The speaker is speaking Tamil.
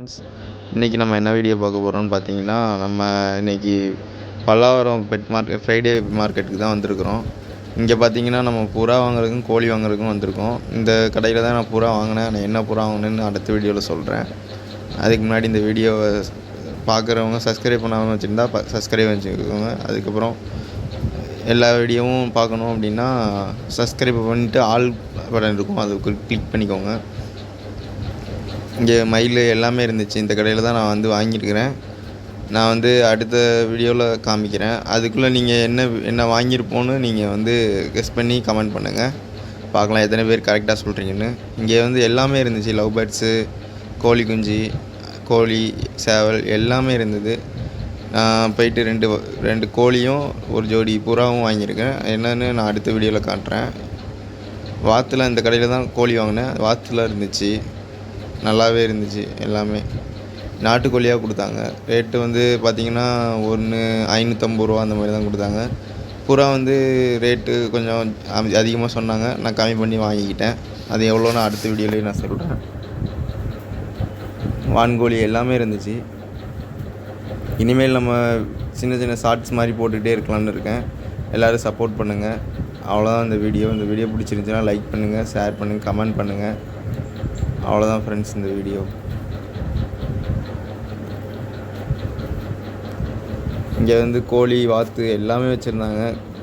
ஃப்ரெண்ட்ஸ், இன்றைக்கி நம்ம என்ன வீடியோ பார்க்க போகிறோம்னு பார்த்தீங்கன்னா, நம்ம இன்றைக்கி பல்லாவரம் பெட் மார்க்கெட் ஃப்ரைடே மார்க்கெட்டுக்கு தான் வந்திருக்கிறோம். இங்கே பார்த்தீங்கன்னா நம்ம புறா வாங்குறதுக்கும் கோழி வாங்குறதுக்கும் வந்திருக்கோம். இந்த கடையில் தான் நான் புறா வாங்கினேன். நான் என்ன புறா வாங்கினேன்னு அடுத்த வீடியோவில் சொல்கிறேன். அதுக்கு முன்னாடி இந்த வீடியோவை பார்க்குறவங்க சப்ஸ்கிரைப் பண்ணாமல் வச்சுருந்தா சப்ஸ்கிரைப் வச்சுக்கோங்க. அதுக்கப்புறம் எல்லா வீடியோவும் பார்க்கணும் அப்படின்னா சப்ஸ்கிரைப் பண்ணிவிட்டு ஆல் பட்டன் இருக்கும், அதை கிளிக் பண்ணிக்கோங்க. இங்கே மயில் எல்லாமே இருந்துச்சு. இந்த கடையில் தான் நான் வந்து வாங்கியிருக்கிறேன். நான் வந்து அடுத்த வீடியோவில் காமிக்கிறேன். அதுக்குள்ளே நீங்கள் என்ன வாங்கியிருப்போன்னு நீங்கள் வந்து கெஸ் பண்ணி கமெண்ட் பண்ணுங்கள். பார்க்கலாம் எத்தனை பேர் கரெக்டாக சொல்கிறீங்கன்னு. இங்கே வந்து எல்லாமே இருந்துச்சு. லவ் பேர்ட்ஸு, கோழி குஞ்சு, கோழி, சேவல் எல்லாமே இருந்தது. நான் போயிட்டு ரெண்டு கோழியும் ஒரு ஜோடி புறாவும் வாங்கியிருக்கேன். என்னென்னு நான் அடுத்த வீடியோவில் காட்டுறேன். வாத்தில் இந்த கடையில் தான் கோழி வாங்கினேன். வாத்தில் இருந்துச்சு, நல்லாவே இருந்துச்சு. எல்லாமே நாட்டுக்கோழியாக கொடுத்தாங்க. ரேட்டு வந்து பார்த்திங்கன்னா ஒன்று 550 ரூபா அந்த மாதிரி தான் கொடுத்தாங்க. புறா வந்து ரேட்டு கொஞ்சம் அதிகமாக சொன்னாங்க. நான் கம்மி பண்ணி வாங்கிக்கிட்டேன். அது எவ்வளோன்னு அடுத்த வீடியோலேயே நான் சொல்கிறேன். வான்கோழி எல்லாமே இருந்துச்சு. இனிமேல் நம்ம சின்ன சின்ன ஷார்ட்ஸ் மாதிரி போட்டுகிட்டே இருக்கலாம்னு இருக்கேன். எல்லோரும் சப்போர்ட் பண்ணுங்கள். அவ்வளோதான் இந்த வீடியோ பிடிச்சிருந்துச்சுன்னா லைக் பண்ணுங்கள், ஷேர் பண்ணுங்கள், கமெண்ட் பண்ணுங்கள். அவ்வளோதான் ஃப்ரெண்ட்ஸ் இந்த வீடியோ. இங்கே வந்து கோழி, வாத்து எல்லாமே வச்சுருந்தாங்க.